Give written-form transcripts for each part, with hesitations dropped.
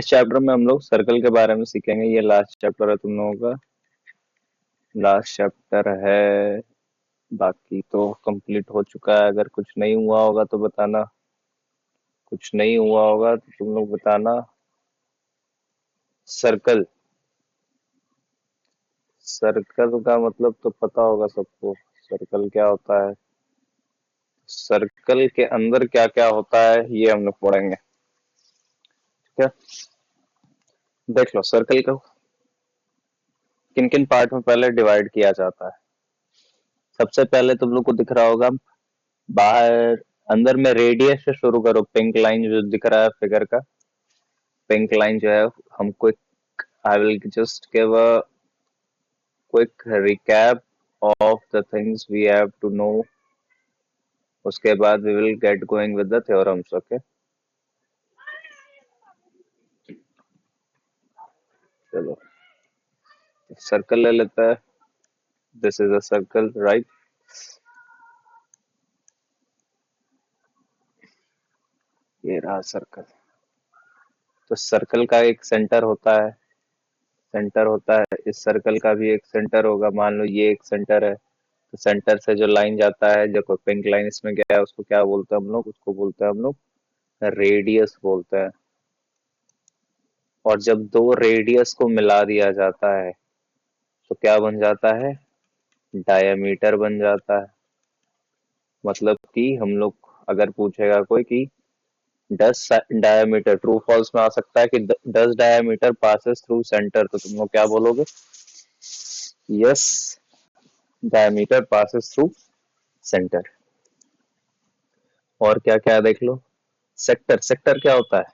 इस चैप्टर में हम लोग सर्कल के बारे में सीखेंगे। ये लास्ट चैप्टर है तुम लोगों का, लास्ट चैप्टर है। बाकी तो कंप्लीट हो चुका है। अगर कुछ नहीं हुआ होगा तो बताना, कुछ नहीं हुआ होगा तो तुम लोग बताना। सर्कल, सर्कल का मतलब तो पता होगा सबको, सर्कल क्या होता है, सर्कल के अंदर क्या क्या होता है ये हम लोग पढ़ेंगे। ठीक है, देख लो सर्कल को किन किन पार्ट में पहले डिवाइड किया जाता है। सबसे पहले तुम लोग को दिख रहा होगा बाहर, अंदर में रेडियस से शुरू करो। पिंक लाइन जो दिख रहा है फिगर का, पिंक लाइन जो है हमको, I will just give a quick recap of the things we have to know, उसके बाद we will get going with the theorems. Okay, चलो सर्कल ले लेता है। This is a circle, right. ये रहा सर्कल। तो सर्कल का एक सेंटर होता है, सेंटर होता है। इस सर्कल का भी एक सेंटर होगा। मान लो ये एक सेंटर है, तो सेंटर से जो लाइन जाता है, जो पिंक लाइन इसमें गया है, उसको क्या बोलते हैं हम लोग, उसको बोलते हैं हम लोग रेडियस बोलते हैं। और जब दो रेडियस को मिला दिया जाता है तो क्या बन जाता है, डायमीटर बन जाता है। मतलब कि हम लोग, अगर पूछेगा कोई कि 10 डायमीटर, ट्रू फॉल्स में आ सकता है कि 10 डायमीटर पासेस थ्रू सेंटर, तो तुम लोग क्या बोलोगे, yes, diameter passes through centre. और क्या क्या देख लो, सेक्टर, सेक्टर क्या होता है,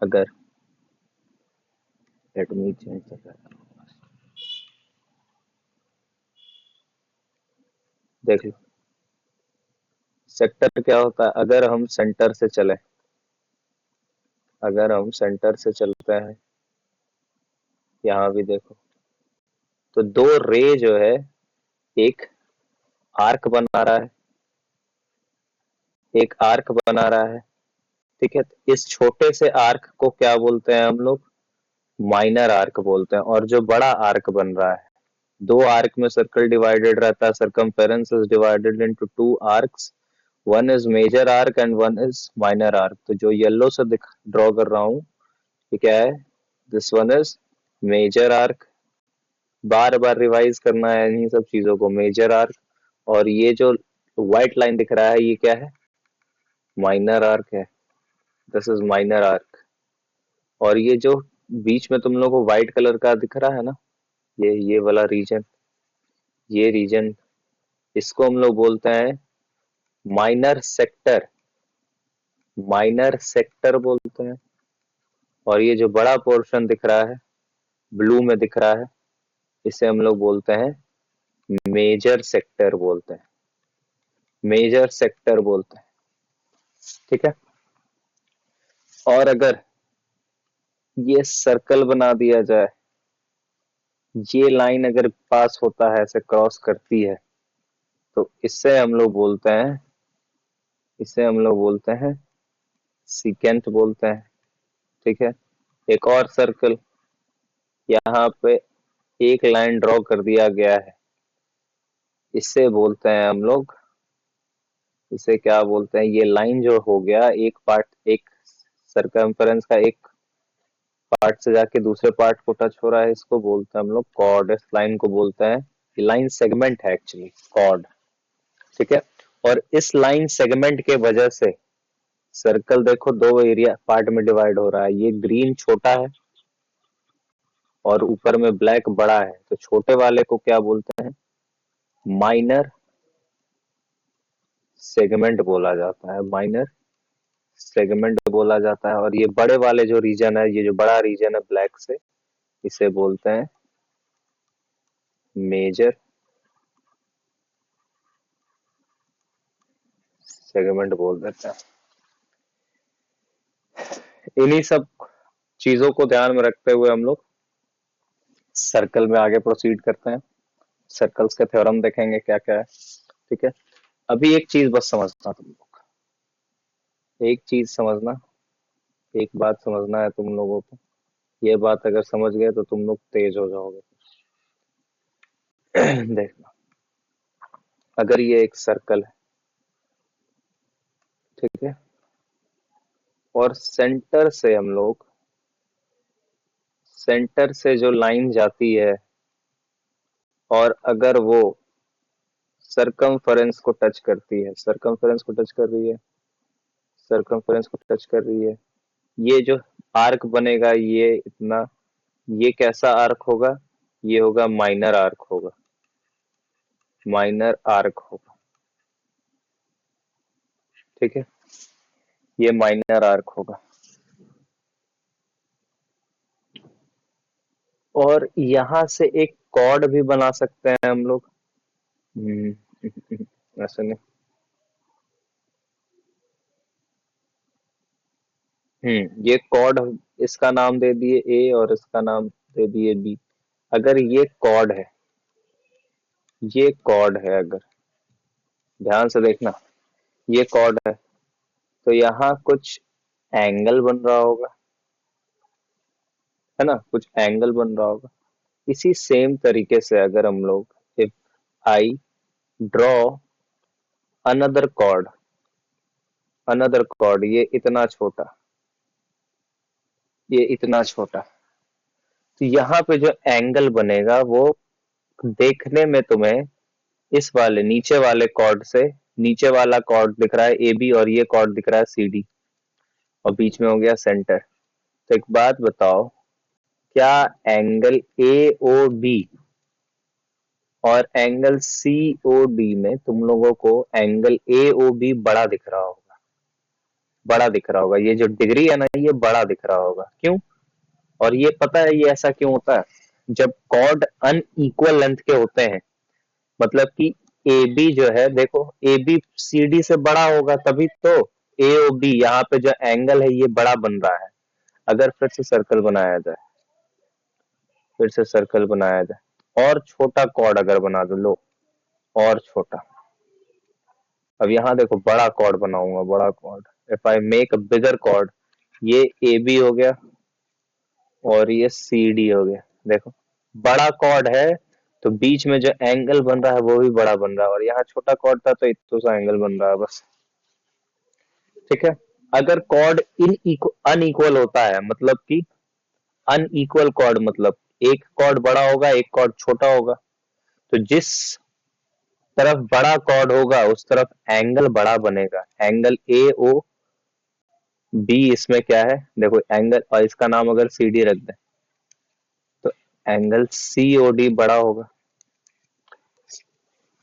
अगर लेट मी चेंज द, देख लो सेक्टर क्या होता है। अगर हम सेंटर से चले, अगर हम सेंटर से चलते हैं, यहाँ भी देखो, तो दो रे जो है एक आर्क बना रहा है, एक आर्क बना रहा है। ठीक है, तो इस छोटे से आर्क को क्या बोलते हैं हम लोग, माइनर आर्क बोलते हैं। और जो बड़ा आर्क बन रहा है, दो आर्क में सर्कल डिवाइडेड रहता है, circumference is divided into two arcs, one is major arc and one is minor arc. तो जो येलो से ड्रॉ कर रहा हूँ, ये क्या है, this one is major arc. बार बार रिवाइज करना है इन्हीं सब चीजों को, मेजर आर्क। और ये जो व्हाइट लाइन दिख रहा है ये क्या है, माइनर आर्क है, दिस इज माइनर आर्क। और ये जो बीच में तुम लोगों को व्हाइट कलर का दिख रहा है ना, ये वाला रीजन, ये रीजन, इसको हम लोग बोलते हैं माइनर सेक्टर, माइनर सेक्टर बोलते हैं। और ये जो बड़ा पोर्शन दिख रहा है, ब्लू में दिख रहा है, इसे हम लोग बोलते हैं मेजर सेक्टर बोलते हैं, मेजर सेक्टर बोलते हैं। ठीक है, और अगर ये सर्कल बना दिया जाए, ये लाइन अगर पास होता है, ऐसे क्रॉस करती है, तो इससे हम लोग बोलते हैं, इसे हम लोग बोलते हैं सीकेंट बोलते हैं। ठीक है, एक और सर्कल, यहाँ पे एक लाइन ड्रॉ कर दिया गया है, इससे बोलते हैं हम लोग, इसे क्या बोलते हैं, ये लाइन जो हो गया एक पार्ट, एक सरकमफेरेंस का एक पार्ट से जाके दूसरे पार्ट को टच हो रहा है, इसको बोलते हैं हम लोग कॉर्ड। इस लाइन को बोलते हैं, ये लाइन सेगमेंट है एक्चुअली, कॉर्ड। ठीक है, और इस लाइन सेगमेंट के वजह से सर्कल देखो दो एरिया पार्ट में डिवाइड हो रहा है। ये ग्रीन छोटा है और ऊपर में ब्लैक बड़ा है, तो छोटे वाले को क्या बोलते हैं, माइनर सेगमेंट बोला जाता है, माइनर सेगमेंट बोला जाता है। और ये बड़े वाले जो रीजन है, ये जो बड़ा रीजन है ब्लैक से, इसे बोलते हैं मेजर सेगमेंट बोल देते हैं। इन्हीं सब चीजों को ध्यान में रखते हुए हम लोग सर्कल में आगे प्रोसीड करते हैं। सर्कल्स के थ्योरम देखेंगे क्या क्या है। ठीक है, अभी एक चीज बस समझना तुम लोग, एक चीज समझना, एक बात समझना है तुम लोगों को, ये बात अगर समझ गए तो तुम लोग तेज हो जाओगे। देखना, अगर ये एक सर्कल है, ठीक है, और सेंटर से जो लाइन जाती है, और अगर वो सरकमफेरेंस को टच करती है, सरकमफेरेंस को टच कर रही है, सरकमफेरेंस को टच कर रही है, ये जो आर्क बनेगा ये इतना, ये कैसा आर्क होगा? ये होगा माइनर आर्क होगा, माइनर आर्क होगा, ठीक है, ये माइनर आर्क होगा। और यहां से एक कॉर्ड भी बना सकते हैं हम लोग। ऐसे नहीं। ये कॉर्ड, इसका नाम दे दिए ए और इसका नाम दे दिए बी। अगर ये कॉर्ड है, ये कॉर्ड है, अगर ध्यान से देखना, ये कॉर्ड है, तो यहाँ कुछ एंगल बन रहा होगा, है ना, कुछ एंगल बन रहा होगा। इसी सेम तरीके से अगर हम लोग if I draw another chord, ये इतना छोटा, ये इतना छोटा, तो यहाँ पे जो एंगल बनेगा वो देखने में तुम्हें इस वाले नीचे वाले कॉर्ड से, नीचे वाला कॉर्ड दिख रहा है ए बी और ये कॉर्ड दिख रहा है सी डी, और बीच में हो गया सेंटर। तो एक बात बताओ, क्या एंगल ए ओ बी और एंगल सी ओ डी में तुम लोगों को एंगल ए ओ बी बड़ा दिख रहा होगा? बड़ा दिख रहा होगा, ये जो डिग्री है ना, ये बड़ा दिख रहा होगा। क्यों? और ये पता है ये ऐसा क्यों होता है? जब कॉर्ड अनइक्वल लेंथ के होते हैं, मतलब कि ए बी जो है, देखो ए बी सी डी से बड़ा होगा तभी तो ए ओ बी, यहाँ पे जो एंगल है ये बड़ा बन रहा है। अगर फिर से सर्कल बनाया जाए, फिर से सर्कल बनाया जाए और छोटा कॉर्ड अगर बना दो, लो और छोटा, अब यहाँ देखो बड़ा कॉर्ड बनाऊंगा, बड़ा chord, if I make a bigger chord, ये ए बी हो गया और ये सी डी हो गया। देखो बड़ा कॉर्ड है तो बीच में जो एंगल बन रहा है वो भी बड़ा बन रहा है, और यहाँ छोटा कॉर्ड था तो इतना सा एंगल बन रहा है बस, ठीक है। अगर कॉर्ड अनइक्वल होता है, मतलब कि अनइक्वल कॉर्ड, मतलब एक कॉर्ड बड़ा होगा एक कॉर्ड छोटा होगा, तो जिस तरफ बड़ा कॉर्ड होगा उस तरफ एंगल बड़ा बनेगा। एंगल ए ओ बी इसमें क्या है, देखो एंगल, और इसका नाम अगर सी डी रख दें तो एंगल सी ओ डी बड़ा होगा।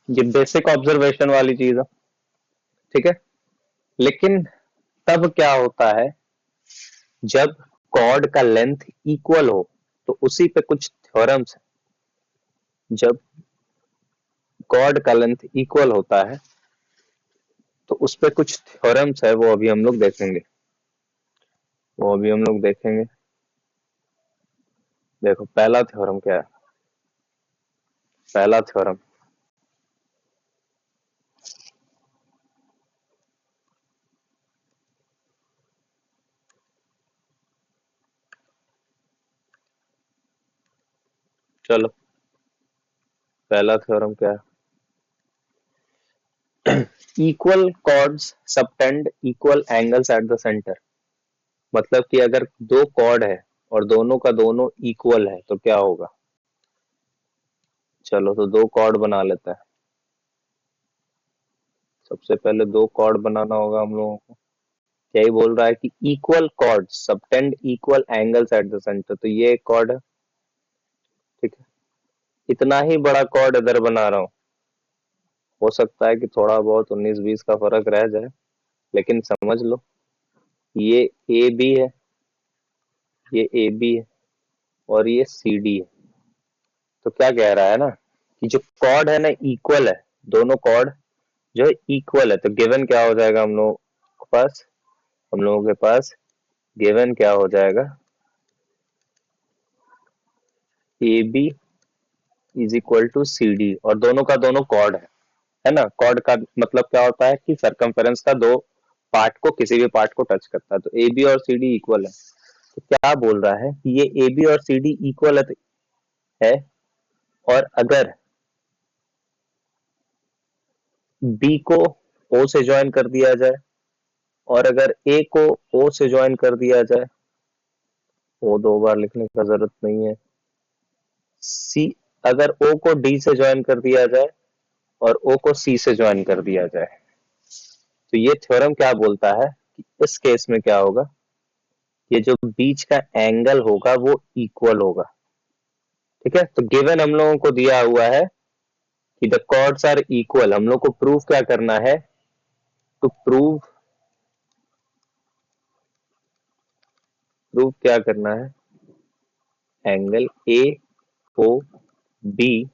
ये बेसिक ऑब्जर्वेशन वाली चीज है, ठीक है। लेकिन तब क्या होता है, जब कॉर्ड का लेंथ इक्वल हो, तो उसी पे कुछ थ्योरम्स है। जब कॉर्ड का लेंथ इक्वल होता है तो उस पे कुछ थ्योरम्स है, वो अभी हम लोग देखेंगे, वो अभी हम लोग देखेंगे। देखो पहला थ्योरम क्या है, पहला थ्योरम, चलो पहला थ्योरम क्या है, equal chords subtend equal angles at the centre. मतलब कि अगर दो कॉर्ड है और दोनों का दोनों इक्वल है तो क्या होगा? चलो तो दो कॉर्ड बना लेते हैं। सबसे पहले दो कॉर्ड बनाना होगा हम लोगों को। क्या ही बोल रहा है कि equal cord subtend equal angles at the centre, तो ये एक कॉर्ड है, ठीक है। इतना ही बड़ा कॉर्ड इधर बना रहा हूँ, हो सकता है कि थोड़ा बहुत 19-20 का फर्क रह जाए, लेकिन समझ लो ये ए बी है, ये ए बी है और ये सी डी है। तो क्या कह रहा है ना, कि जो कॉर्ड है ना इक्वल है, दोनों कॉर्ड जो है इक्वल है, तो गिवन क्या हो जाएगा हम लोगों के पास, हम लोगों के पास गिवन क्या हो जाएगा, A B is equal to C D, और दोनों का दोनों कॉर्ड है ना। कॉर्ड का मतलब क्या होता है कि सरकमफेरेंस का दो पार्ट को, किसी भी पार्ट को टच करता है। तो ए बी और सी डी इक्वल है। तो क्या बोल रहा है कि ये ए बी और सी डी इक्वल है, और अगर बी को ओ से ज्वाइन कर दिया जाए और अगर ए को ओ से ज्वाइन कर दिया जाए, ओ दो बार लिखने का जरूरत नहीं है, सी अगर ओ को डी से ज्वाइन कर दिया जाए और ओ को सी से ज्वाइन कर दिया जाए, तो ये थ्योरम क्या बोलता है कि इस केस में क्या होगा, ये जो बीच का एंगल होगा वो इक्वल होगा। ठीक है, तो गिवन हम लोगों को दिया हुआ है कि द कॉर्ड्स आर इक्वल। हम लोग को प्रूव क्या करना है, टू प्रूव क्या करना है, angle A O B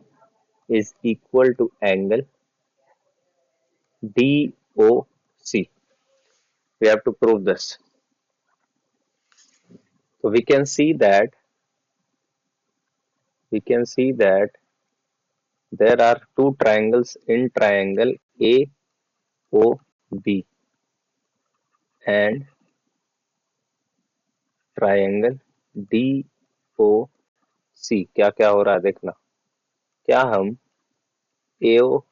is equal to angle DOC. We have to prove this. So we can see that there are two triangles in triangle AOB and triangle DOC. क्या क्या हो रहा है देखना। क्या हम AO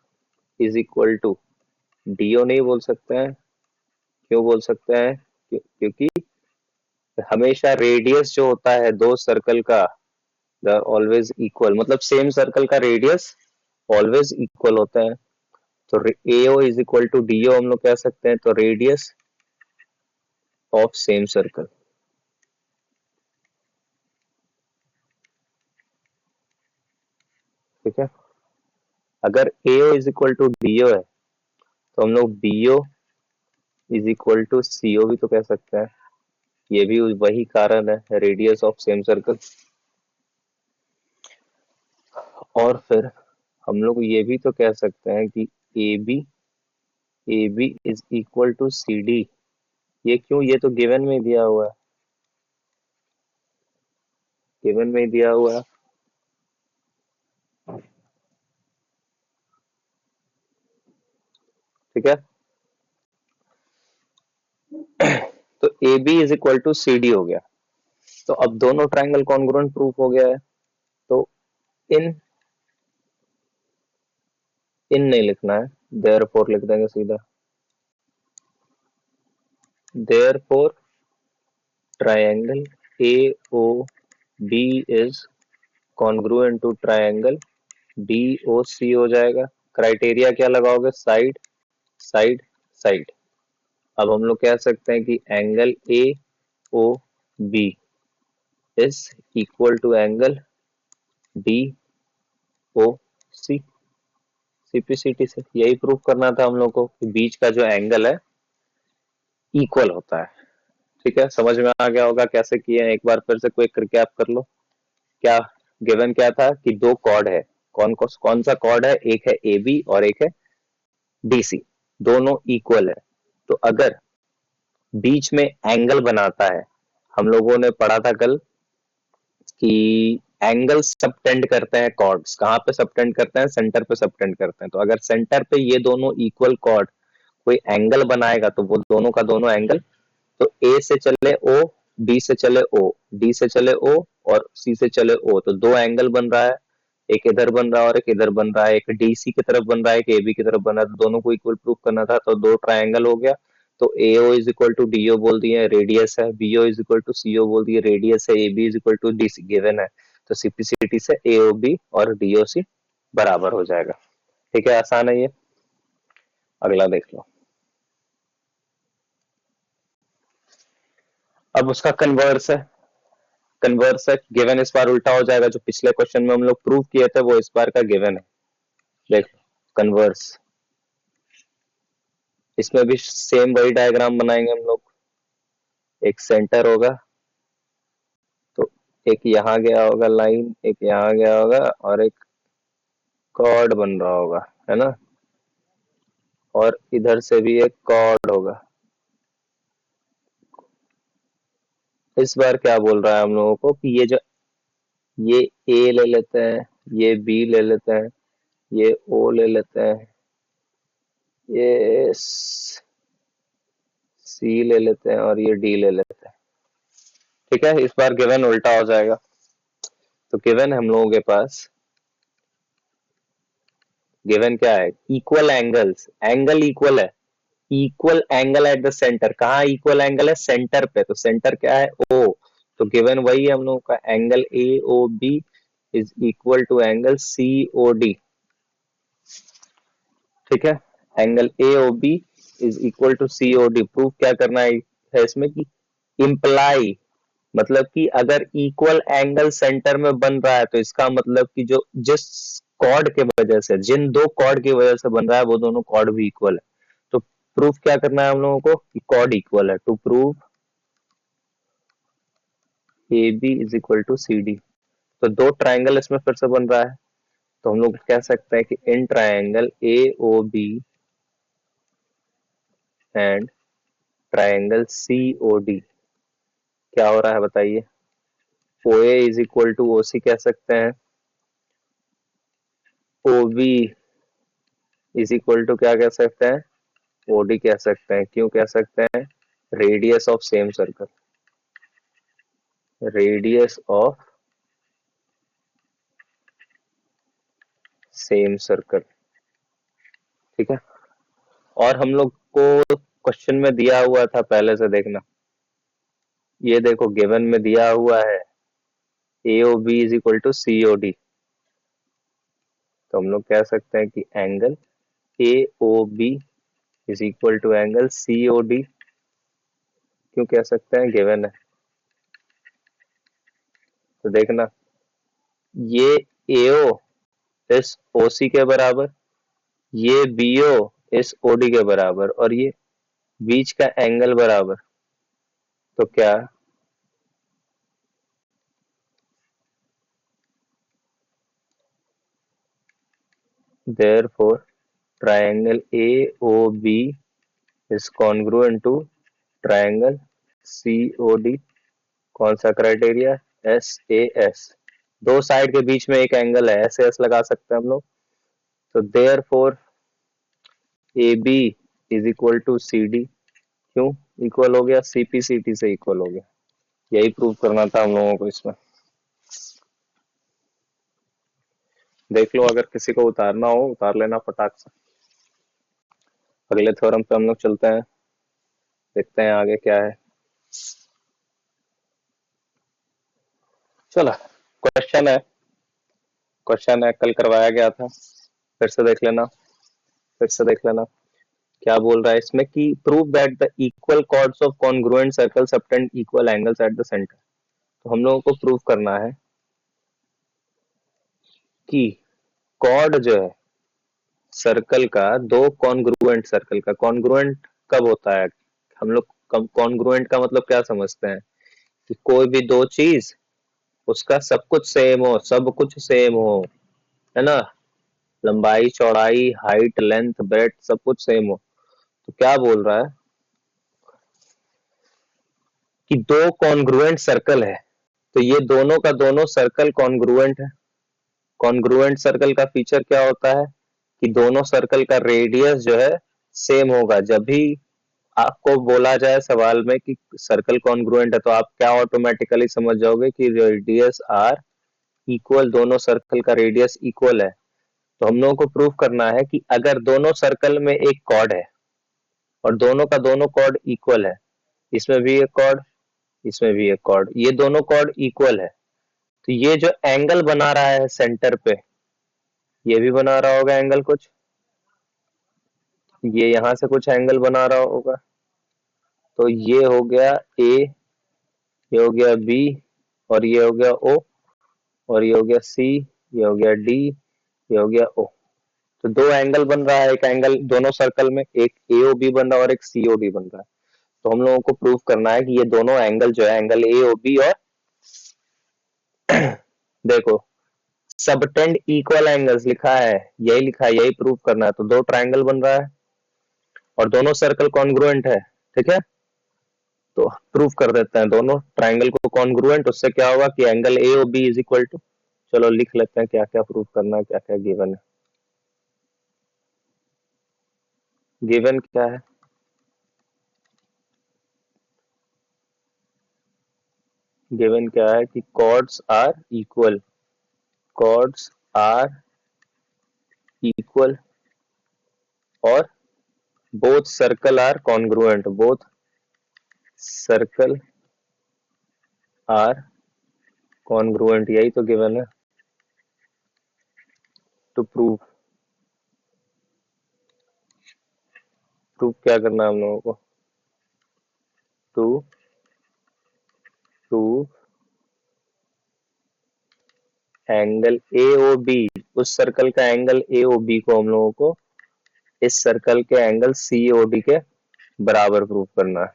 is equal to DO नहीं बोल सकते हैं? क्यों बोल सकते हैं? क्योंकि हमेशा रेडियस जो होता है दो सर्कल का, दे आर ऑलवेज इक्वल, मतलब सेम सर्कल का रेडियस ऑलवेज इक्वल होता है। तो AO is equal to DO हम लोग कह सकते हैं, तो रेडियस ऑफ सेम सर्कल। ठीक है, अगर AO is equal to DO है तो हम लोग BO is equal to CO भी तो कह सकते हैं। ये भी वही कारण है, रेडियस ऑफ सेम सर्कल। और फिर हम लोग ये भी तो कह सकते हैं कि AB is equal to CD। ये क्यों, ये तो गिवन में दिया हुआ है, गिवन में दिया हुआ है। ठीक है, तो AB is equal to CD हो गया। तो अब दोनों ट्रायंगल कॉन्ग्रुएंट प्रूफ हो गया है। तो इन इन नहीं लिखना है, देयरफॉर लिख देंगे सीधा। Therefore triangle AOB is congruent to triangle DOC हो जाएगा। क्राइटेरिया क्या लगाओगे, साइड साइड साइड। अब हम लोग कह सकते हैं कि angle AOB is equal to angle DOC। CPCT से यही प्रूफ करना था हम लोग को कि बीच का जो एंगल है इक्वल होता है। ठीक है, समझ में आ गया होगा कैसे किए हैं, एक बार फिर से क्विक रिकैप कर लो। क्या गिवन क्या था कि दो कॉर्ड है, कौन सा कॉर्ड है, एक है AB और एक है DC, दोनों इक्वल है। तो अगर बीच में एंगल बनाता है, हम लोगों ने पढ़ा था कल कि एंगल सबटेंड करते हैं कॉर्ड्स, कहाँ पे सबटेंड करते हैं, सेंटर पे सबटेंड करते हैं। तो अगर सेंटर पे ये दोनों इक्वल कॉर्ड कोई एंगल बनाएगा तो वो दोनों का दोनों एंगल, तो A से चले O, B से चले O, D से चले O और C से चले O, तो दो एंगल बन रहा है, एक इधर बन रहा है और एक इधर बन रहा है, एक DC की तरफ बन रहा है, एक AB की तरफ बन रहा है। तो दोनों को इक्वल प्रूफ करना था, तो दो ट्रायंगल हो गया। तो AO is equal to DO बोल दिए, रेडियस है, BO is equal to CO बोल दिए, रेडियस है, AB is equal to DC given है। तो सीपीसीटी से AOB और DOC बराबर हो जाएगा। ठीक है, आसान है ये। अगला देख लो। अब उसका कन्वर्स है, कन्वर्स है, गिवन इस बार उल्टा हो जाएगा। जो पिछले क्वेश्चन में हम लोग प्रूव किए थे वो इस बार का गिवन है। देख लो कन्वर्स, इसमें भी सेम वही डायग्राम बनाएंगे हम लोग। एक सेंटर होगा, तो एक यहाँ गया होगा लाइन, एक यहाँ गया होगा और एक कॉर्ड बन रहा होगा, है ना, और इधर से भी एक कॉर्ड होगा। इस बार क्या बोल रहा है हम लोगों को कि ये A ले लेते हैं, ये B ले लेते हैं, ये O ले लेते हैं, ये सी ले लेते हैं और ये डी ले लेते हैं। ठीक है, इस बार गिवन उल्टा हो जाएगा। तो गिवन हम लोगों के पास गिवन क्या है, इक्वल एंगल्स, एंगल इक्वल है, equal angle eight the centre. कहाँ इक्वल एंगल है, सेंटर पे, तो सेंटर क्या है, ओ। तो गिवन वही है हम लोगों का, angle A O B is equal to angle C O D. ठीक है, angle A O B is equal to C O D. Proof क्या करना है इसमें कि इम्प्लाई, मतलब कि अगर इक्वल एंगल सेंटर में बन रहा है तो इसका मतलब कि जो जिस कॉर्ड के वजह से, जिन दो कॉर्ड की वजह से बन रहा है वो दोनों कॉर्ड भी इक्वल है। तो प्रूफ क्या करना है हम लोगों को कि कॉर्ड इक्वल है। To prove A B is equal to C D. तो दो ट्राइंगल इसमें फिर से बन रहा है, तो हम लोग कह सकते हैं कि in triangle A O B and triangle C O D क्या हो रहा है बताइए। O A is equal to O C कह सकते हैं, O B is equal to क्या कह सकते हैं, ओ डी कह सकते हैं। क्यों कह सकते हैं, radius of same circle, radius of same circle. ठीक है, और हम लोग को क्वेश्चन में दिया हुआ था पहले से, देखना ये देखो गिवन में दिया हुआ है A O B is equal to C O D. तो हम लोग कह सकते हैं कि angle A O B is equal to angle C O D. क्यों कह सकते हैं, गिवन है। तो देखना ये ए ओ इस ओ सी के बराबर, ये बी ओ इस ओ डी के बराबर, और ये बीच का एंगल बराबर। तो क्या therefore triangle AOB is congruent to triangle COD। कौन सा क्राइटेरिया, SAS। दो साइड के बीच में एक एंगल है, SAS लगा सकते हैं हम लोग। तो therefore AB is equal to CD। क्यों इक्वल हो गया, CPCT से इक्वल हो गया। यही प्रूव करना था हम लोगों को इसमें। देख लो, अगर किसी को उतारना हो उतार लेना फटाक से। अगले थ्योरम पे हम लोग चलते हैं, देखते हैं आगे क्या है। चलो, क्वेश्चन है कल करवाया गया था, फिर से देख लेना, फिर से देख लेना। क्या बोल रहा है इसमें कि prove that the equal chords of congruent circle subtend equal angles at the centre. तो हम लोगों को प्रूव करना है कि कॉर्ड जो है सर्कल का, दो कॉन्ग्रुएंट सर्कल का, कॉन्ग्रुएंट कब होता है, हम लोग कॉन्ग्रुएंट का मतलब क्या समझते हैं कि कोई भी दो चीज उसका सब कुछ सेम हो, सब कुछ सेम हो, है ना, लंबाई चौड़ाई हाइट लेंथ ब्रेड्थ सब कुछ सेम हो। तो क्या बोल रहा है कि दो कॉन्ग्रुएंट सर्कल है, तो ये दोनों का दोनों सर्कल कॉन्ग्रुएंट है। कॉन्ग्रुएंट सर्कल का फीचर क्या होता है कि दोनों सर्कल का रेडियस जो है सेम होगा। जब भी आपको बोला जाए सवाल में कि सर्कल कॉन्ग्रुएंट है, तो आप क्या ऑटोमेटिकली समझ जाओगे कि रेडियस आर इक्वल, दोनों सर्कल का रेडियस इक्वल है। तो हम लोगों को प्रूव करना है कि अगर दोनों सर्कल में एक कॉर्ड है और दोनों का दोनों कॉर्ड इक्वल है, इसमें भी एक कॉर्ड, इसमें भी एक कॉर्ड, ये दोनों कॉर्ड इक्वल है, तो ये जो एंगल बना रहा है सेंटर पे, ये भी बना रहा होगा एंगल कुछ, ये यहां से कुछ एंगल बना रहा होगा। तो ये हो गया ए, ये हो गया बी, और ये हो गया ओ, और ये हो गया सी, ये हो गया डी, ये हो गया ओ। तो दो एंगल बन रहा है, एक एंगल दोनों सर्कल में, एक एओ बी बन रहा है और एक सीओ डी बन रहा है। तो हम लोगों को प्रूव करना है कि ये दोनों एंगल जो है, एंगल एओ बी और देखो सबटेंड इक्वल एंगल्स लिखा है, यही लिखा है, यही प्रूव करना है। तो दो ट्राइंगल बन रहा है और दोनों सर्कल कॉन्ग्रुएंट है। ठीक है, तो प्रूव कर देते हैं दोनों ट्राइंगल को कॉन्ग्रुएंट, उससे क्या होगा कि angle A O B is equal to, चलो लिख लेते हैं क्या क्या प्रूव करना है, क्या क्या गिवन है। गिवन क्या है, गिवन क्या है कि chords are equal, chords are equal और both circle are congruent, both circle are congruent, यही तो गिवन है। टू प्रूव, प्रूव क्या करना है हम लोगों को, to prove angle A O B, उस सर्कल का एंगल ए ओ बी को हम लोगों को इस सर्कल के एंगल सी ओ डी के बराबर प्रूव करना है।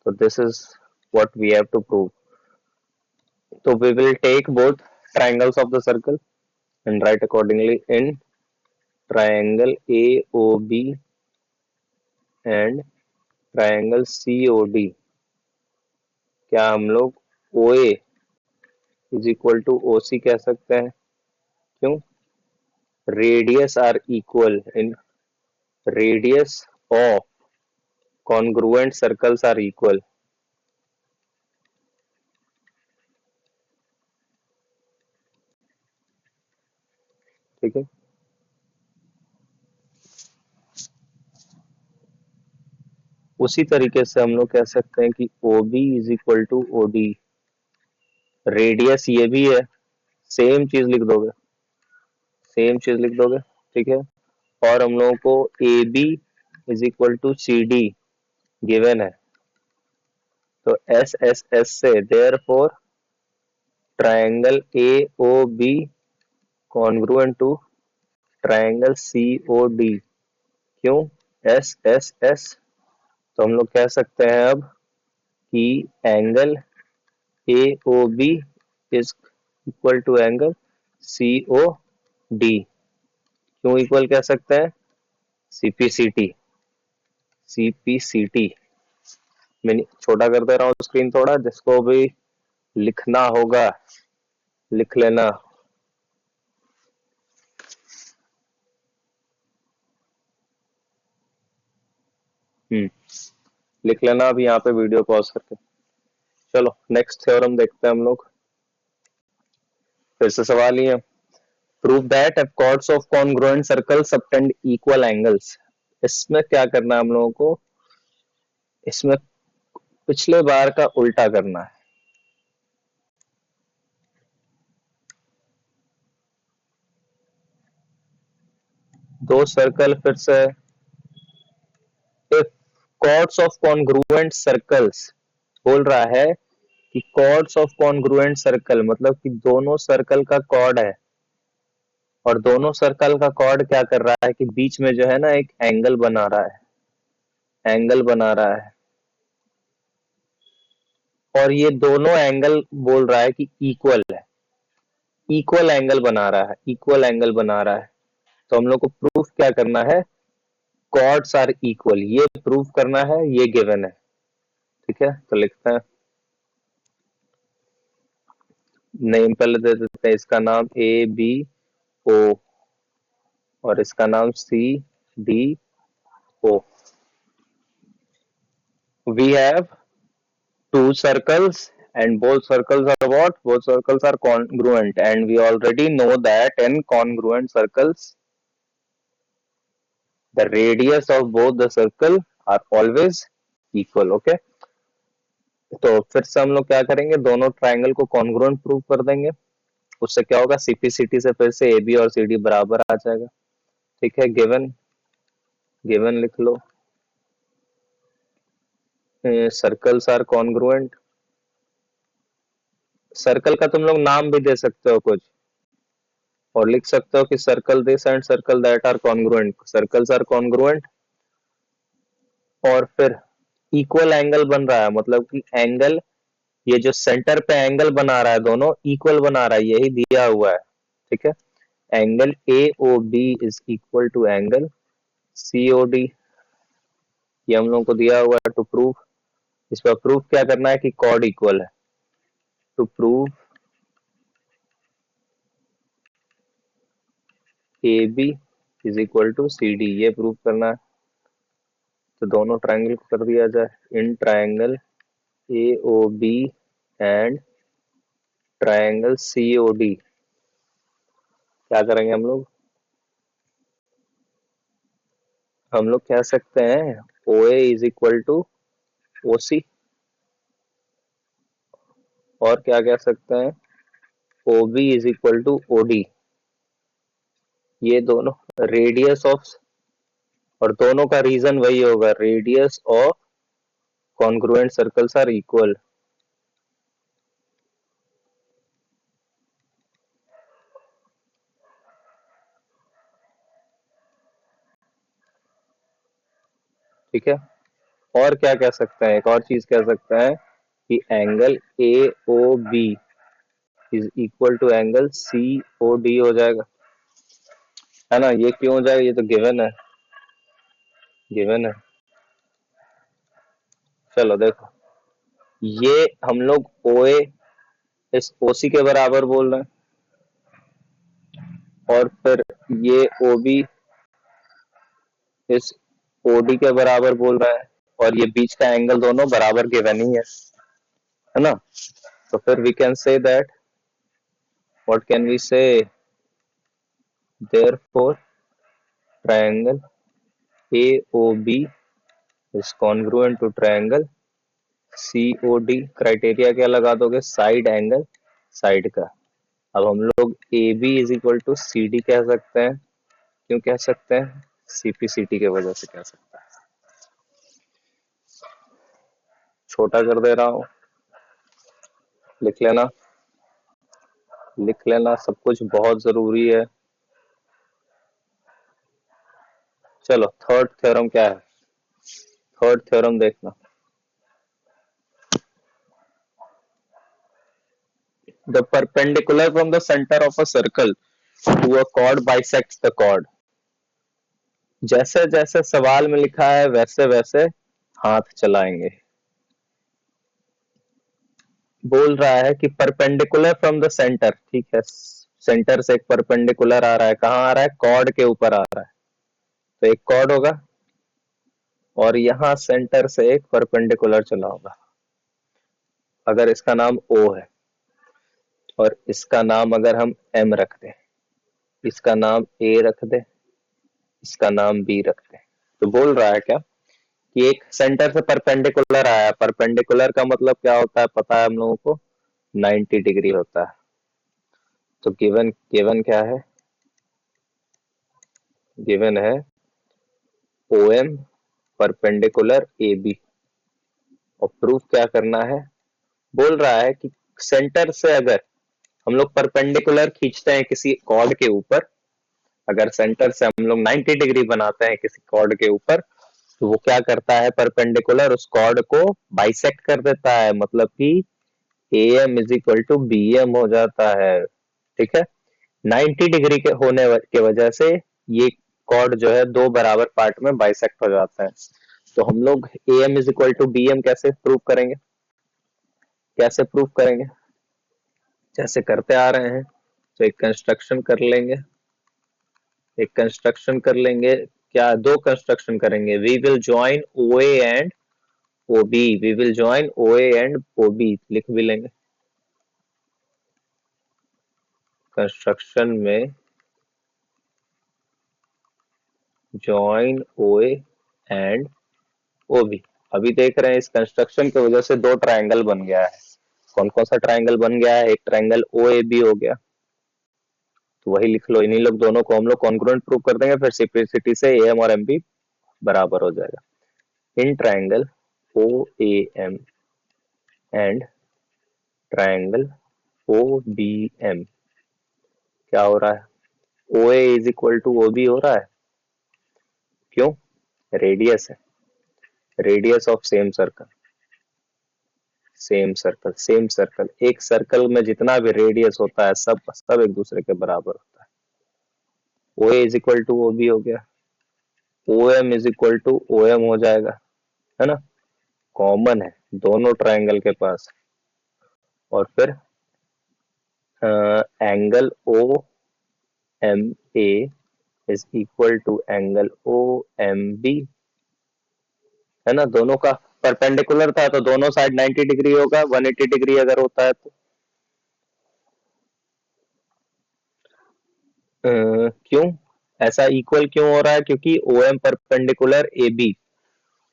तो this is what we have to prove. तो we will take both triangles of the circle and write accordingly in triangle AOB and triangle COD, क्या हम लोग OA is equal to OC कह सकते हैं? क्यों? Radius are equal in radius of congruent circles are equal. ठीक है, उसी तरीके से हम लोग कह सकते हैं कि OB is equal to OD, radius ये भी है, सेम चीज लिख दोगे, सेम चीज लिख दोगे, ठीक है। और हम लोगों को A B is equal to C D given है, तो एस एस एस से therefore triangle A O B congruent to triangle C O D. क्यों एस एस एस? तो हम लोग कह सकते हैं अब कि angle A O B is equal to angle C O D. क्यों इक्वल कह सकते हैं? CPCT, CPCT. मैं छोटा कर दे रहा हूँ स्क्रीन थोड़ा, जिसको भी लिखना होगा लिख लेना। लिख लेना अभी यहाँ पे वीडियो पॉज करके। चलो नेक्स्ट थ्योरम देखते हैं हम लोग। फिर से सवाल ही है, prove that if chords of congruent circle subtend equal angles. इसमें क्या करना है हम लोगों को? इसमें पिछले बार का उल्टा करना है। दो सर्कल फिर से, if chords of congruent circles, बोल रहा है कि कॉर्ड्स ऑफ कॉन्ग्रुएंट सर्कल मतलब कि दोनों सर्कल का कॉर्ड है, और दोनों सर्कल का कॉर्ड क्या कर रहा है कि बीच में जो है ना एक एंगल बना रहा है, एंगल बना रहा है, और ये दोनों एंगल बोल रहा है कि इक्वल है, इक्वल एंगल बना रहा है, इक्वल एंगल बना रहा है। तो हम लोग को प्रूफ क्या करना है? कॉर्ड्स आर इक्वल, ये प्रूफ करना है, ये गिवन है। ठीक है, तो लिखते हैं, नेम पहले दे देते हैं, इसका नाम ए बी ओ और इसका नाम C D O. We have two circles and both circles are what? Both circles are congruent, and we already know that in congruent circles the radius of both the circle are always equal. Okay, तो फिर से हम लोग क्या करेंगे, दोनों triangle को congruent prove कर देंगे। उससे क्या होगा, सीपीसीटी से फिर से ए बी और सी डी बराबर आ जाएगा। ठीक है, गिवन गिवन लिख लो, सर्कल्स आर कॉन्ग्रुएंट। सर्कल का तुम लोग नाम भी दे सकते हो कुछ, और लिख सकते हो कि circle this and circle that are congruent, circles are congruent. और फिर इक्वल एंगल बन रहा है, मतलब कि एंगल, ये जो सेंटर पे एंगल बना रहा है दोनों इक्वल बना रहा है, यही दिया हुआ है। ठीक है, angle A O B is equal to angle C O D, ये हम लोगों को दिया हुआ है। टू प्रूव, इस पर प्रूफ क्या करना है कि कॉर्ड इक्वल है। To prove A B is equal to C D, ये प्रूव करना है। तो दोनों ट्राइंगल को कर दिया जाए, in triangle A O B and triangle COD। क्या करेंगे हम लोग कह सकते हैं OA is equal to OC, और क्या कह सकते हैं OB is equal to OD। ये दोनों रेडियस ऑफ, और दोनों का रीजन वही होगा, radius of congruent circles are equal. ठीक है। और क्या कह सकते हैं, एक और चीज कह सकते हैं कि angle AOB is equal to angle COD हो जाएगा, है ना। ये क्यों हो जाएगा, ये तो गिवन है, गिवन है। चलो देखो, ये हम लोग OA इस OC के बराबर बोल रहे हैं, और फिर ये OB इस OD के बराबर बोल रहा है, और ये बीच का एंगल दोनों बराबर गिवन ही है ना। तो फिर we can say that, what can we say, therefore triangle AOB is congruent to triangle COD। क्राइटेरिया क्या लगा दोगे, साइड एंगल साइड का। अब हम लोग AB is equal to CD कह सकते हैं, क्यों कह सकते हैं, CPCT के वजह से कह सकते हैं। छोटा कर दे रहा हूं, लिख लेना, लिख लेना, सब कुछ बहुत जरूरी है। चलो थर्ड थ्योरम क्या है, थर्ड थ्योरम देखना, the perpendicular from the center of a circle to a chord bisects the chord। जैसे जैसे सवाल में लिखा है वैसे वैसे हाथ चलाएंगे। बोल रहा है कि परपेंडिकुलर फ्रॉम द सेंटर, ठीक है, सेंटर से एक परपेंडिकुलर आ रहा है, कहाँ आ रहा है, कॉर्ड के ऊपर आ रहा है, तो एक कॉर्ड होगा, और यहाँ सेंटर से एक परपेंडिकुलर चला होगा। अगर इसका नाम O है और इसका नाम अगर हम M रख दें, इसका नाम A रख दे, इसका नाम B रख दे, तो बोल रहा है क्या कि एक सेंटर से परपेंडिकुलर आया। परपेंडिकुलर का मतलब क्या होता है, पता है हम लोगों को, 90 डिग्री होता है। तो गिवन गिवन क्या है, गिवन है OM परपेंडिकुलर AB, और प्रूफ क्या करना है, बोल रहा है कि सेंटर से अगर हम लोग परपेंडिकुलर खींचते हैं किसी कॉर्ड के ऊपर, अगर सेंटर से हम लोग 90 डिग्री बनाते हैं किसी कॉर्ड के ऊपर, तो वो क्या करता है, परपेंडिकुलर उस कॉर्ड को बाइसेक्ट कर देता है, मतलब कि AM is equal to BM हो जाता है। ठीक है, 90 डिग्री के होने के वजह से ये कॉर्ड जो है दो बराबर पार्ट में बाइसेक्ट हो जाता है। तो हम लोग AM is equal to BM कैसे प्रूव करेंगे, कैसे प्रूव करेंगे, जैसे करते आ रहे हैं, तो एक कंस्ट्रक्शन कर लेंगे, एक कंस्ट्रक्शन कर लेंगे, क्या दो कंस्ट्रक्शन करेंगे, we will join OA and OB, we will join OA and OB लिख भी लेंगे। कंस्ट्रक्शन में ज्वाइन OA एंड OB। अभी देख रहे हैं इस कंस्ट्रक्शन की वजह से दो ट्रायंगल बन गया है। कौन कौन सा ट्रायंगल बन गया है, एक ट्रायंगल OAB हो गया, तो वही लिख लो, इन्हीं लोग दोनों को हम लोग कॉन्ग्रुएंट प्रूव कर देंगे, फिर सिंप्लिसिटी से AM और MB बराबर हो जाएगा। In triangle OAM and triangle OBM क्या हो रहा है, OA is equal to OB हो रहा है, क्यों, रेडियस है, radius of same circle, same circle, same circle, एक सर्कल में जितना भी रेडियस होता है सब सब एक दूसरे के बराबर होता है। OA is equal to OB हो गया, OM is equal to OM हो जाएगा, है ना, कॉमन है दोनों ट्रायंगल के पास। और फिर angle OMA is equal to angle OMB, है ना, दोनों का परपेंडिकुलर था तो दोनों साइड 90 डिग्री होगा, 180 डिग्री अगर होता है तो क्यों ऐसा इक्वल क्यों हो रहा है? क्योंकि O M perpendicular A B,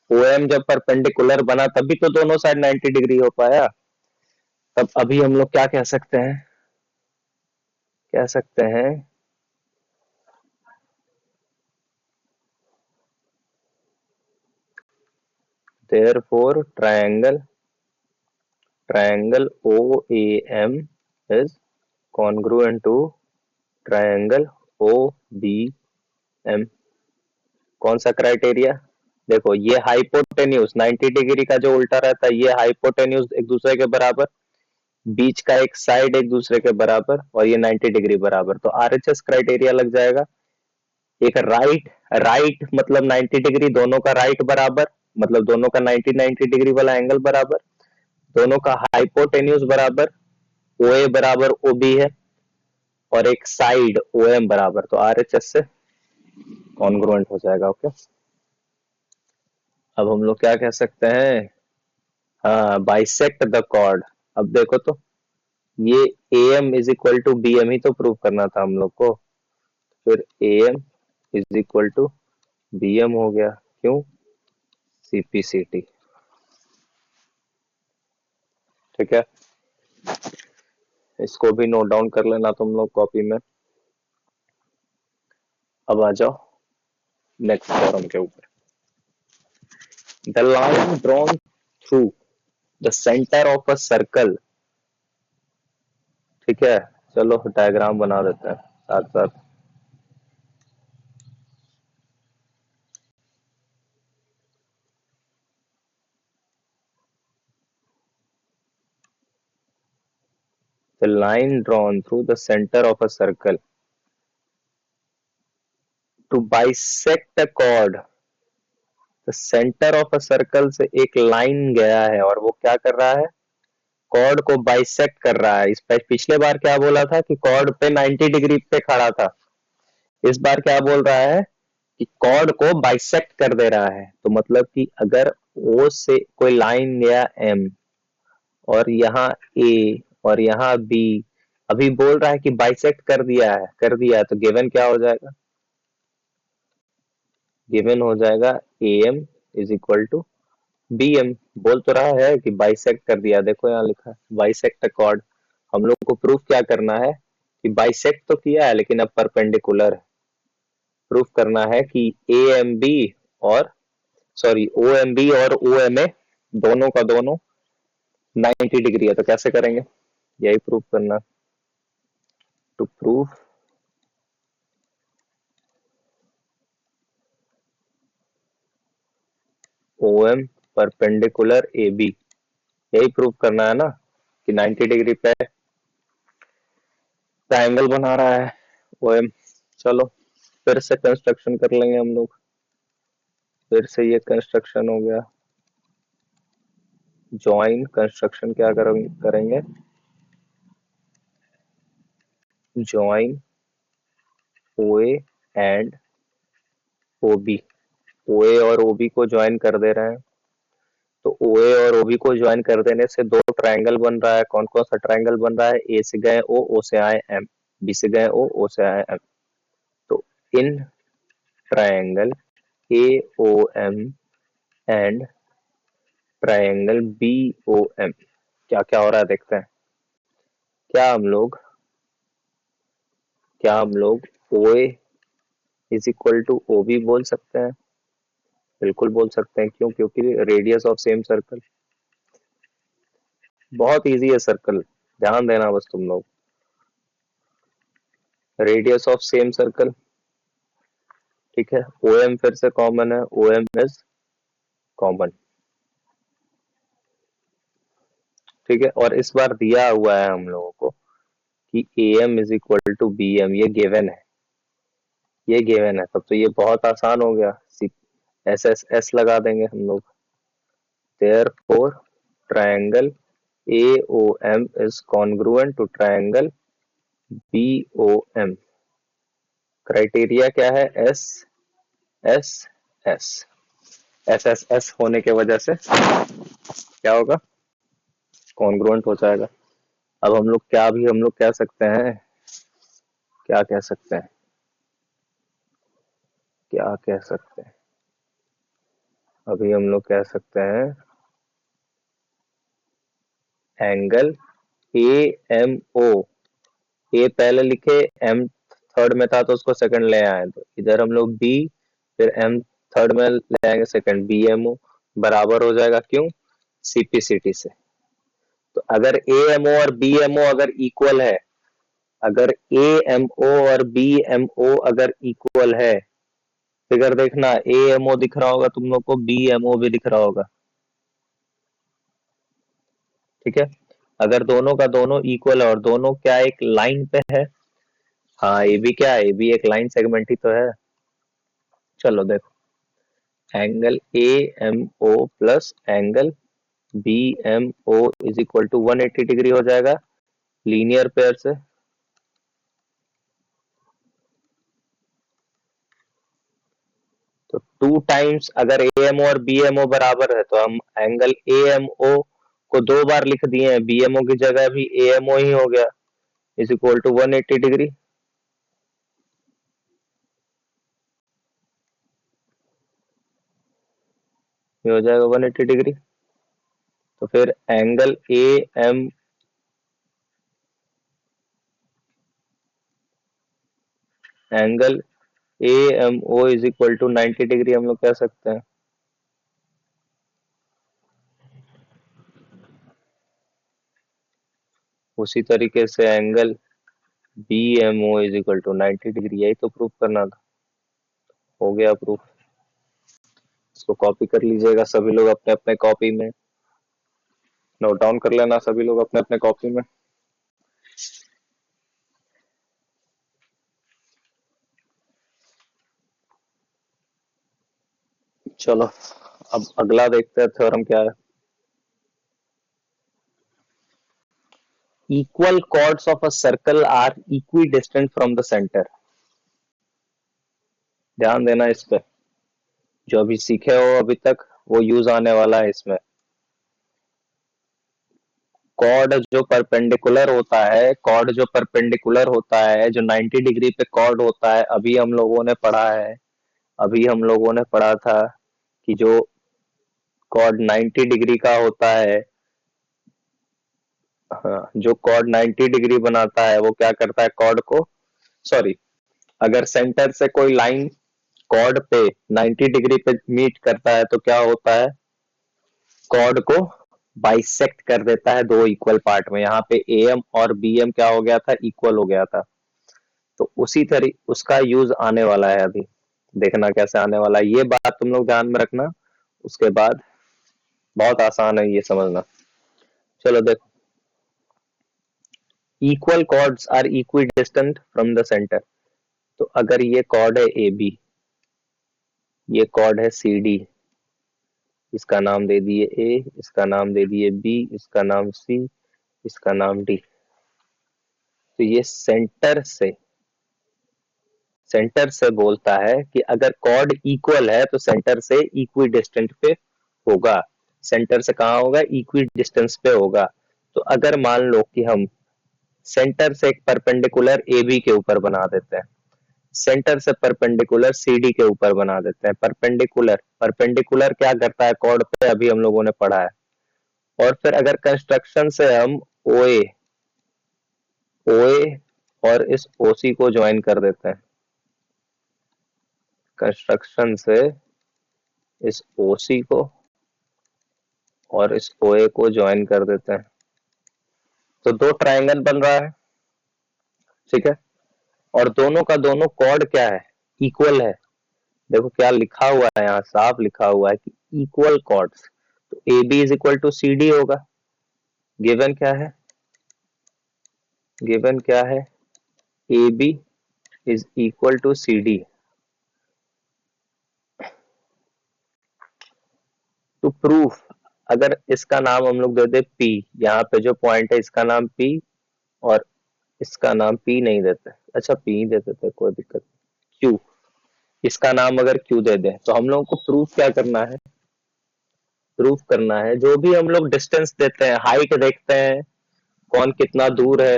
O M जब परपेंडिकुलर बना तभी तो दोनों साइड 90 डिग्री हो पाया। तब अभी हम लोग क्या कह सकते हैं, कह सकते हैं therefore triangle OAM is congruent to triangle OBM। कौन सा क्राइटेरिया? देखो ये हाइपोटेन्यूज 90 डिग्री का जो उल्टा रहता है, ये हाइपोटेन्यूज एक दूसरे के बराबर, बीच का एक साइड एक दूसरे के बराबर, और ये 90 डिग्री बराबर, तो आरएचएस क्राइटेरिया लग जाएगा। एक राइट, राइट मतलब 90 डिग्री, दोनों का राइट बराबर मतलब दोनों का 90 डिग्री वाला एंगल बराबर, दोनों का हाइपोटेन्यूज बराबर, ओए बराबर ओबी है, और एक साइड ओएम बराबर, तो आरएचएस से कॉन्ग्रुएंट हो जाएगा। ओके, अब हम लोग क्या कह सकते हैं, हाँ बाइसेक्ट द कॉर्ड। अब देखो तो ये A M is equal to B M ही तो प्रूव करना था हम लोग को, फिर A M is equal to B M हो गया, क्यों? सीपीसीटी। ठीक है, इसको भी नोट डाउन कर लेना तुम लोग कॉपी में। अब आ जाओ नेक्स्ट फॉर्म के ऊपर। The line drawn through the centre of a circle. ठीक है, चलो डायग्राम बना देते हैं साथ साथ। The line drawn through the center of a circle to bisect a chord। The center of a circle से एक लाइन गया है और वो क्या कर रहा है, कॉर्ड को बाइसेक्ट कर रहा है। इस पे पिछले बार क्या बोला था कि कॉर्ड पे 90 डिग्री पे खड़ा था, इस बार क्या बोल रहा है कि कॉर्ड को बाइसेक्ट कर दे रहा है। तो मतलब कि अगर ओ से कोई लाइन गया एम, और यहाँ ए, और यहाँ बी, अभी बोल रहा है कि बाइसेक्ट कर दिया है, कर दिया है, तो गिवन क्या हो जाएगा, गिवन हो जाएगा A M is equal to B M. बोल तो रहा है कि बाइसेक्ट कर दिया, देखो यहाँ लिखा है बाइसेक्ट अ कॉर्ड। हम लोग को प्रूफ क्या करना है कि बाइसेक्ट तो किया है लेकिन अब परपेंडिकुलर है। प्रूफ करना है कि ए एम बी और सॉरी ओ एम बी और ओ एम ए दोनों का दोनों 90 डिग्री है। तो कैसे करेंगे, यही प्रूफ करना। To proof O M perpendicular A B, यही प्रूफ करना है ना कि 90 डिग्री पे ट्रायंगल बना रहा है ओ एम। चलो फिर से कंस्ट्रक्शन कर लेंगे हम लोग, फिर से ये कंस्ट्रक्शन हो गया। ज्वाइन कंस्ट्रक्शन क्या करेंगे, ज्वाइन ओए एंड ओबी। ओए और ओबी को ज्वाइन कर दे रहे हैं, तो ओए और ओबी को ज्वाइन कर देने से दो ट्रायंगल बन रहा है। कौन कौन सा ट्रायंगल बन रहा है, ए से गए ओ, ओ से आए एम, बी से गए ओ से आए एम। तो in triangle A O M and triangle B O M क्या क्या हो रहा है देखते हैं। क्या हम लोग O A is equal to O B बोल सकते हैं? बिल्कुल बोल सकते हैं, क्यों? क्योंकि रेडियस ऑफ सेम सर्कल। बहुत इजी है सर्कल, ध्यान देना बस तुम लोग। रेडियस ऑफ सेम सर्कल, ठीक है, ओ एम फिर से कॉमन है, ओ एम इज कॉमन। ठीक है, और इस बार दिया हुआ है हम लोगों को कि A M is equal to B M, ये गिवन है, ये गिवन है। तब तो ये बहुत आसान हो गया, एस एस एस लगा देंगे हम लोग। therefore triangle AOM is congruent to triangle BOM। Criteria क्या है, S S S. S S S होने के वजह से क्या होगा, कॉन्ग्रुएंट हो जाएगा। अब हम लोग कह सकते हैं, क्या कह सकते हैं, क्या कह सकते हैं, अभी हम लोग कह सकते हैं एंगल ए एम ओ, ए पहले लिखे, एम थर्ड में था तो उसको सेकंड ले आए, तो इधर हम लोग बी, फिर एम थर्ड में ले आएंगे सेकंड, बी एम ओ बराबर हो जाएगा, क्यों, सीपीसीटी से। तो अगर ए एम ओ और बी एम ओ अगर इक्वल है, अगर ए एम ओ और बी एम ओ अगर इक्वल है, फिगर देखना, ए एम ओ दिख रहा होगा तुम लोग को, बी एम ओ भी दिख रहा होगा, ठीक है। अगर दोनों का दोनों इक्वल है और दोनों क्या एक लाइन पे है, हाँ ये भी क्या है, ये भी एक लाइन सेगमेंट ही तो है। चलो देखो, angle A M O plus angle B M O is equal to 180 degree हो जाएगा लीनियर पेयर से। तो 2 टाइम्स अगर ए एम ओ और बी एम ओ बराबर है, तो हम एंगल ए एम ओ को 2 बार लिख दिए हैं, बी एम ओ की जगह भी ए एम ओ ही हो गया, इज इक्वल टू 180 डिग्री। ये हो जाएगा 180 डिग्री। तो फिर angle A M angle A M O is equal to 90 degree हम लोग कह सकते हैं। उसी तरीके से angle B M O is equal to 90 degree, यही तो प्रूफ करना था, हो गया प्रूफ। इसको कॉपी कर लीजिएगा सभी लोग अपने अपने कॉपी में, नोट डाउन कर लेना सभी लोग अपने अपने कॉपी में। चलो अब अगला देखते हैं थ्योरम क्या है। Equal chords of a circle are equidistant from the centre. ध्यान देना इस पे, जो अभी सीखे हो अभी तक वो यूज आने वाला है इसमें। कॉर्ड जो परपेंडिकुलर होता है, कॉर्ड जो परपेंडिकुलर होता है, जो 90 डिग्री पे कॉर्ड होता है, अभी हम लोगों ने पढ़ा है, अभी हम लोगों ने पढ़ा था कि जो कॉर्ड 90 डिग्री का होता है, हाँ, जो कॉर्ड 90 डिग्री बनाता है वो क्या करता है, कॉर्ड को, सॉरी, अगर सेंटर से कोई लाइन कॉर्ड पे 90 डिग्री पे मीट करता है तो क्या होता है, कॉर्ड को बाइसेक्ट कर देता है दो इक्वल पार्ट में। यहाँ पे ए एम और बी एम क्या हो गया था, इक्वल हो गया था। तो उसी तरीके उसका यूज आने वाला है, अभी देखना कैसे आने वाला है, ये बात तुम लोग ध्यान में रखना। उसके बाद बहुत आसान है ये समझना। चलो देखो, equal chords are equidistant from the centre. तो अगर ये कॉर्ड है ए बी, ये कॉर्ड है सी डी, इसका नाम दे दिए ए, इसका नाम दे दिए बी, इसका नाम सी, इसका नाम डी। तो ये सेंटर से बोलता है कि अगर कॉर्ड इक्वल है तो सेंटर से इक्वी डिस्टेंट पे होगा, सेंटर से कहाँ होगा, इक्वी डिस्टेंस पे होगा। तो अगर मान लो कि हम सेंटर से एक परपेंडिकुलर ए बी के ऊपर बना देते हैं, सेंटर से परपेंडिकुलर सी डी के ऊपर बना देते हैं, परपेंडिकुलर परपेंडिकुलर क्या करता है कॉर्ड पे, अभी हम लोगों ने पढ़ा है। और फिर अगर कंस्ट्रक्शन से हम ओए ओए और इस ओसी को ज्वाइन कर देते हैं, कंस्ट्रक्शन से इस ओसी को और इस ओए को ज्वाइन कर देते हैं, तो दो ट्रायंगल बन रहा है, ठीक है। और दोनों का दोनों कॉर्ड क्या है, इक्वल है। देखो क्या लिखा हुआ है, यहाँ साफ लिखा हुआ है कि इक्वल कॉर्ड्स। तो A B is equal to C D होगा। गिवन क्या है, गिवन क्या है, A B is equal to C D. To proof, अगर इसका नाम हम लोग दे दे पी, यहाँ पे जो पॉइंट है इसका नाम पी, और इसका नाम पी नहीं देते, अच्छा पी दे देते कोई दिक्कत, क्यू, इसका नाम अगर क्यू दे दे, तो हम लोगों को प्रूफ क्या करना है, प्रूफ करना है। जो भी हम लोग डिस्टेंस देते हैं, हाइट देखते हैं, कौन कितना दूर है,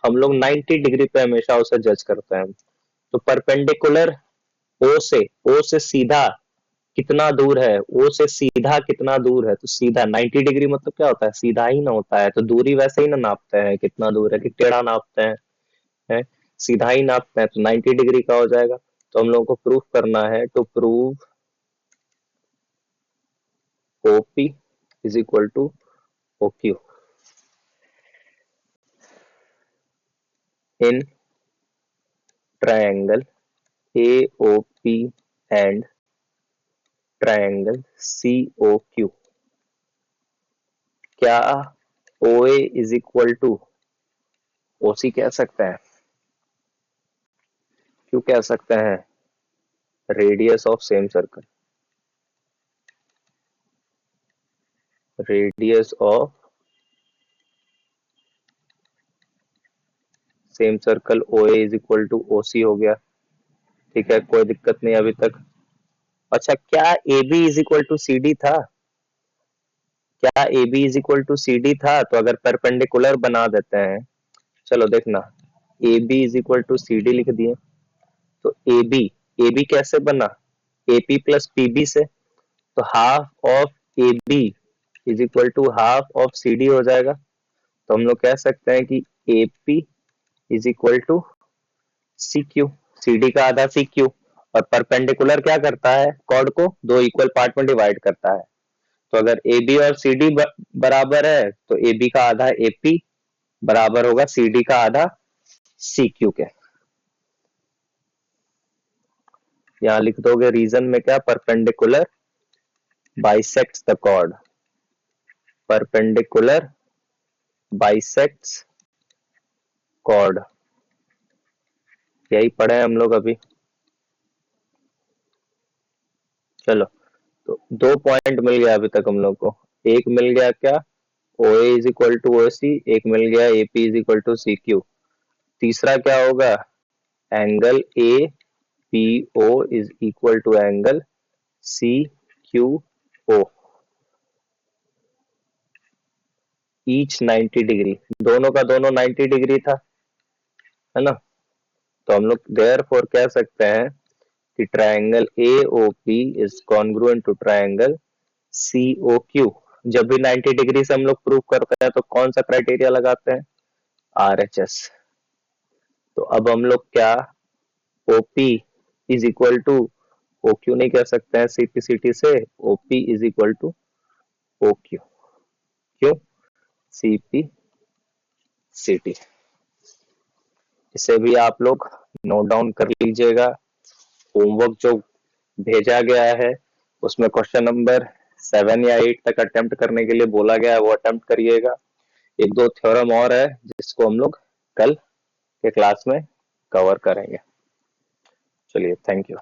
हम लोग 90 डिग्री पे हमेशा उसे जज करते हैं। तो परपेंडिकुलर ओ से सीधा कितना दूर है, ओ से सीधा कितना दूर है, तो सीधा 90 डिग्री मतलब क्या होता है, सीधा ही ना होता है। तो दूरी वैसे ही ना नापते हैं कितना दूर है, कि टेढ़ा नापते हैं, सीधा ही नापते हैं, तो 90 डिग्री का हो जाएगा। तो हम लोगों को प्रूफ करना है, to prove OP is equal to OQ in triangle AOP and triangle COQ। क्या OA is equal to OC कह सकते हैं? क्यों कह सकते हैं? Radius of same circle, radius of same circle OA is equal to OC हो गया। ठीक है, कोई दिक्कत नहीं अभी तक। अच्छा, क्या AB is equal to CD था? क्या AB is equal to CD था? तो अगर परपेंडिकुलर बना देते हैं, चलो देखना, AB is equal to CD लिख दिए, तो AB कैसे बना? AP प्लस PB से, तो half of AB is equal to half of CD हो जाएगा। तो हम लोग कह सकते हैं कि AP is equal to CQ, CD का आधा CQ। और परपेंडिकुलर क्या करता है, कॉर्ड को दो इक्वल पार्ट में डिवाइड करता है। तो अगर AB और CD बराबर है, तो AB का आधा AP बराबर होगा CD का आधा CQ के। यहाँ लिख दोगे रीजन में क्या, perpendicular bisects the chord, perpendicular bisects chord, यही पढ़े हम लोग अभी। चलो, तो 2 पॉइंट मिल गया अभी तक हम लोग को। एक मिल गया क्या, OA is equal to OC, एक मिल गया AP is equal to CQ। तीसरा क्या होगा, angle APO is equal to angle CQO, each 90 degree, दोनों का दोनों 90 डिग्री था, है ना। तो हम लोग देयरफॉर कह सकते हैं कि triangle AOP is congruent to triangle COQ। जब भी 90 डिग्री से हम लोग प्रूव करते हैं तो कौन सा क्राइटेरिया लगाते हैं, RHS। तो अब हम लोग क्या, OP is equal to OQ नहीं कह सकते हैं CPCT से, OP is equal to OQ। क्यों, CPCT। इसे भी आप लोग नोट डाउन कर लीजिएगा। होमवर्क जो भेजा गया है उसमें क्वेश्चन नंबर 7 या 8 तक अटेम्प्ट करने के लिए बोला गया है, वो अटेम्प्ट करिएगा। एक दो थ्योरम और है जिसको हम लोग कल के क्लास में कवर करेंगे। चलिए, थैंक यू।